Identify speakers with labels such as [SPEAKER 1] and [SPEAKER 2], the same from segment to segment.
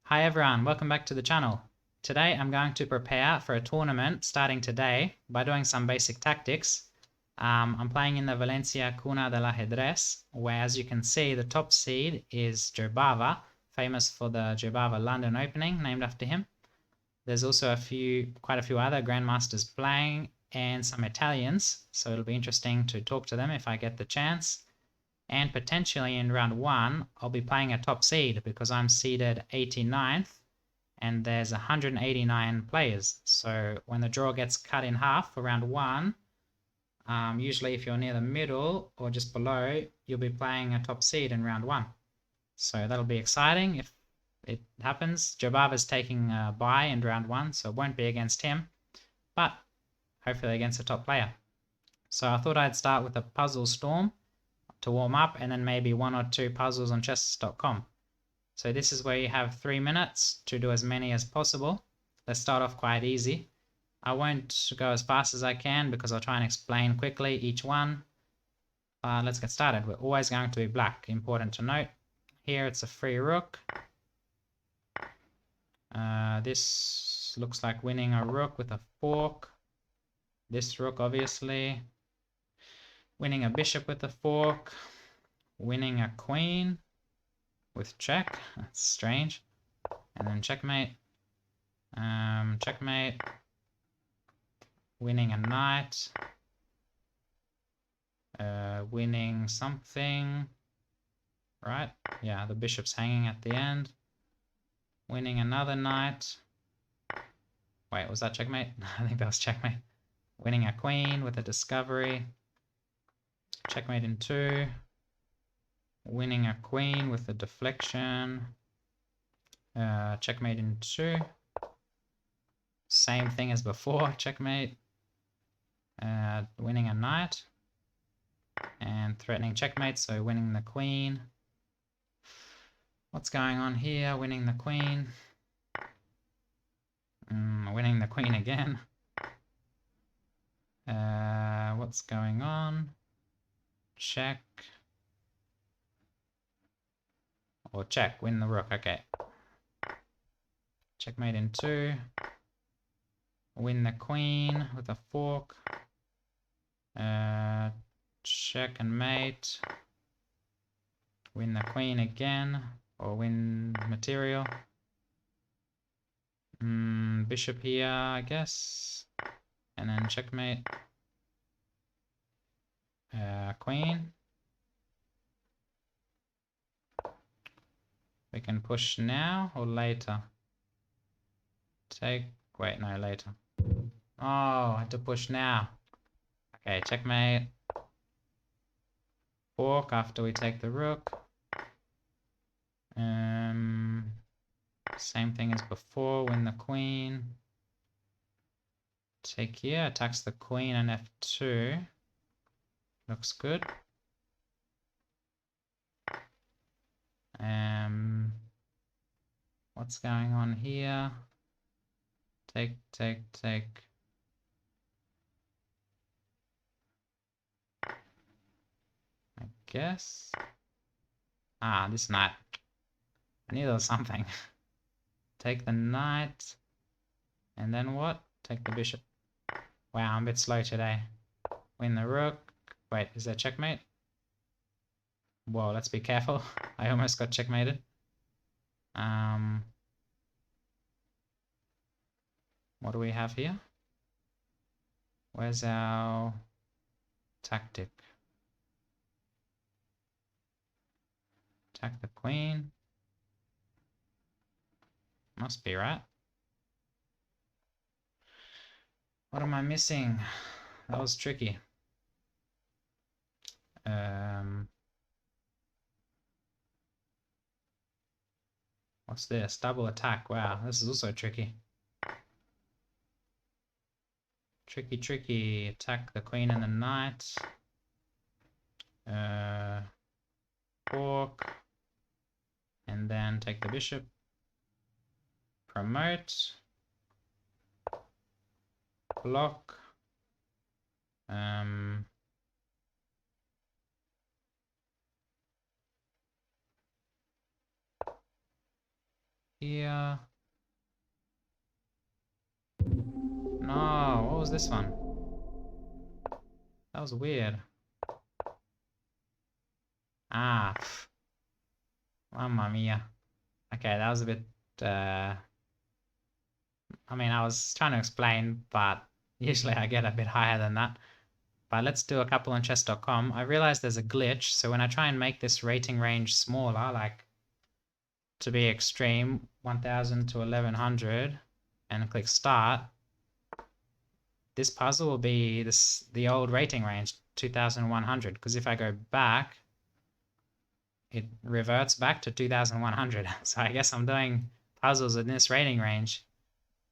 [SPEAKER 1] Hi everyone, welcome back to the channel. Today I'm going to prepare for a tournament starting today by doing some basic tactics. I'm playing in the Valencia Cuna del Ajedrez, where as you can see the top seed is Jobava, famous for the Jobava London Opening, named after him. There's also quite a few other grandmasters playing and some Italians, so it'll be interesting to talk to them if I get the chance. And potentially in round 1 I'll be playing a top seed because I'm seeded 89th and there's 189 players. So when the draw gets cut in half for round 1, usually if you're near the middle or just below, you'll be playing a top seed in round 1. So that'll be exciting if it happens. Jobava's taking a bye in round 1, so it won't be against him, but hopefully against a top player. So I thought I'd start with a puzzle storm to warm up, and then maybe 1 or 2 puzzles on chess.com. So this is where you have 3 minutes to do as many as possible. Let's start off quite easy. I won't go as fast as I can because I'll try and explain quickly each one. Let's get started. We're always going to be black, important to note. Here it's a free rook. This looks like winning a rook with a fork. This rook obviously. Winning a bishop with a fork. Winning a queen with check. That's strange. And then checkmate. Checkmate. Winning a knight. Winning something. Right? Yeah, the bishop's hanging at the end. Winning another knight. Wait, was that checkmate? I think that was checkmate. Winning a queen with a discovery. Checkmate in 2. Winning a queen with a deflection. Checkmate in 2. Same thing as before, checkmate. Winning a knight. And threatening checkmate, so winning the queen. What's going on here? Winning the queen. Winning the queen again. What's going on? Check. Or check, win the rook, okay. Checkmate in 2. Win the queen with a fork. Check and mate. Win the queen again, or win material. Bishop here, I guess. And then checkmate. Queen. We can push now or later. Wait, no, later. Oh, I had to push now. Okay, checkmate. Fork after we take the rook. Same thing as before, win the queen. Take here, attacks the queen and f2. Looks good. What's going on here? Take. I guess. This knight. I knew there was something. Take the knight. And then what? Take the bishop. Wow, I'm a bit slow today. Win the rook. Wait, is that checkmate? Whoa, let's be careful. I almost got checkmated. What do we have here? Where's our tactic? Attack the queen. Must be right. What am I missing? That was tricky. What's this? Double attack. Wow, this is also tricky. Tricky. Attack the queen and the knight. Fork. And then take the bishop. Promote. Block. here. No, what was this one? That was weird. Ah, mamma mia. Okay, that was a bit, I mean, I was trying to explain, but usually I get a bit higher than that. But let's do a couple on chess.com. I realized there's a glitch, so when I try and make this rating range smaller, like to be extreme, 1000 to 1100, and click start, this puzzle will be the old rating range, 2100, because if I go back, it reverts back to 2100. So I guess I'm doing puzzles in this rating range.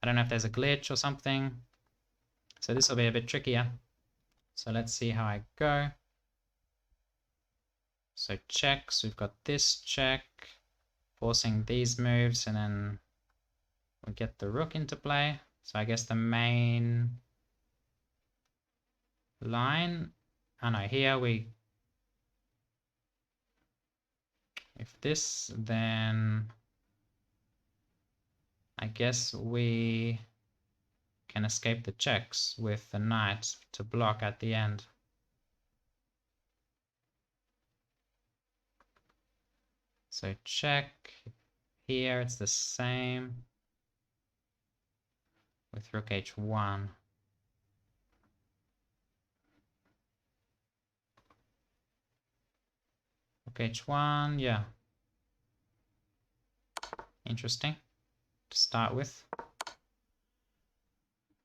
[SPEAKER 1] I don't know if there's a glitch or something. So this will be a bit trickier. So let's see how I go. So checks, we've got this check, forcing these moves, and then we get the rook into play. So I guess the main line, oh no, here we, if this, then I guess we can escape the checks with the knight to block at the end. So check, here it's the same with rook h1. Rook h1, yeah. Interesting to start with.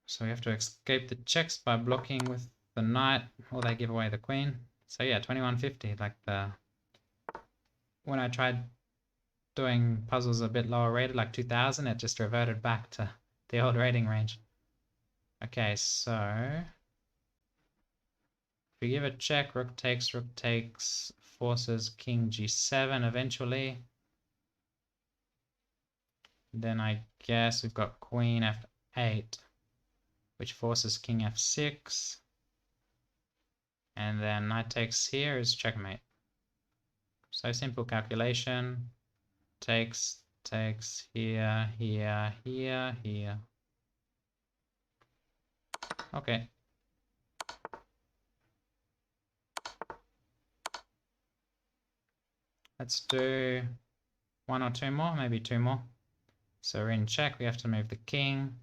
[SPEAKER 1] So we have to escape the checks by blocking with the knight, or they give away the queen. So yeah, 2150, like when I tried doing puzzles a bit lower rated, like 2000, it just reverted back to the old rating range. Okay, so if we give a check, rook takes, forces king g7 eventually. Then I guess we've got queen f8, which forces king f6. And then knight takes here is checkmate. So simple calculation. Takes here, here, here, here. Okay. Let's do one or two more, maybe two more. So we're in check, we have to move the king.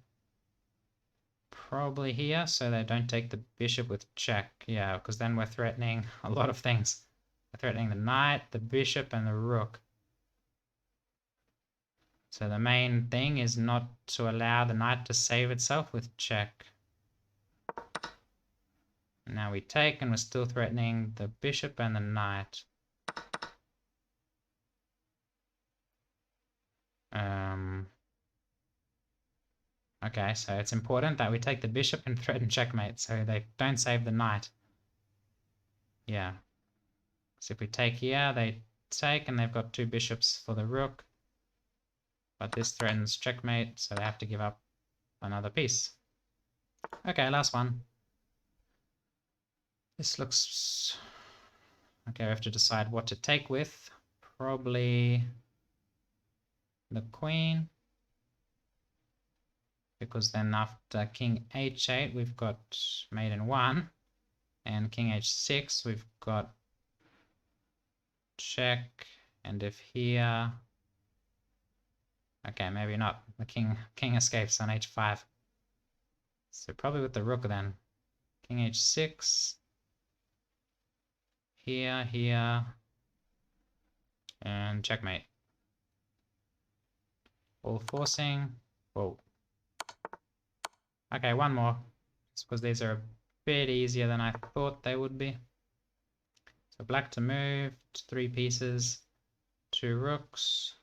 [SPEAKER 1] Probably here, so they don't take the bishop with check. Yeah, because then we're threatening a lot of things. We're threatening the knight, the bishop, and the rook. So the main thing is not to allow the knight to save itself with check. Now we take, and we're still threatening the bishop and the knight. Okay, so it's important that we take the bishop and threaten checkmate, so they don't save the knight. Yeah. So if we take here, they take, and they've got two bishops for the rook. But this threatens checkmate, so they have to give up another piece. Okay, last one. This looks... Okay, we have to decide what to take with. Probably the queen. Because then after king h8, we've got mate in 1. And king h6, we've got check. And if here... Okay, maybe not. The king escapes on h5. So probably with the rook then. King h6. Here, here. And checkmate. All forcing. Whoa. Okay, one more. It's because these are a bit easier than I thought they would be. So black to move, 3 pieces, 2 rooks.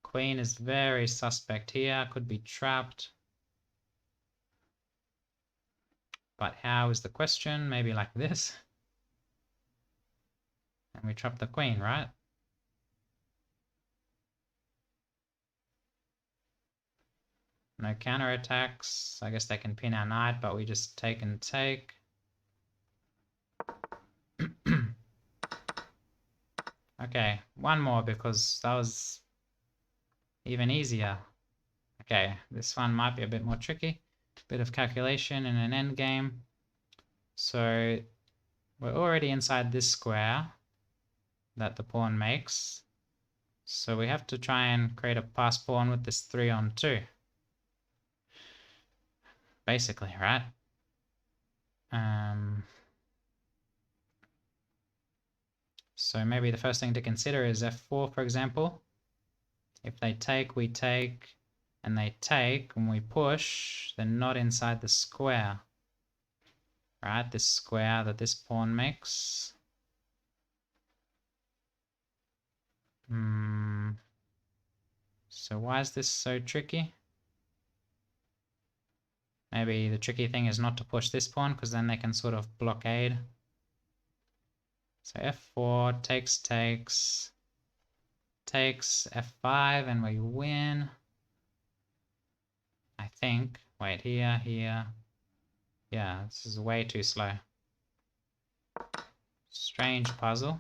[SPEAKER 1] Queen is very suspect here, could be trapped. But how is the question? Maybe like this. And we trap the queen, right? No counterattacks. I guess they can pin our knight, but we just take and take. Okay, one more because that was even easier. Okay, this one might be a bit more tricky. Bit of calculation in an endgame. So we're already inside this square that the pawn makes. So we have to try and create a pass pawn with this 3 on 2. Basically, right? So maybe the first thing to consider is f4, for example. If they take, we take, and they take, and we push, they're not inside the square. Right? This square that this pawn makes. So why is this so tricky? Maybe the tricky thing is not to push this pawn, because then they can sort of blockade. So f4 takes, f5, and we win. I think. Wait, here. Yeah, this is way too slow. Strange puzzle.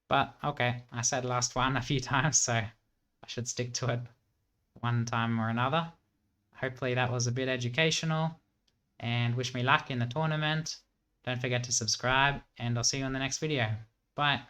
[SPEAKER 1] But okay, I said last one a few times, so I should stick to it one time or another. Hopefully that was a bit educational, and wish me luck in the tournament. Don't forget to subscribe, and I'll see you in the next video. Bye.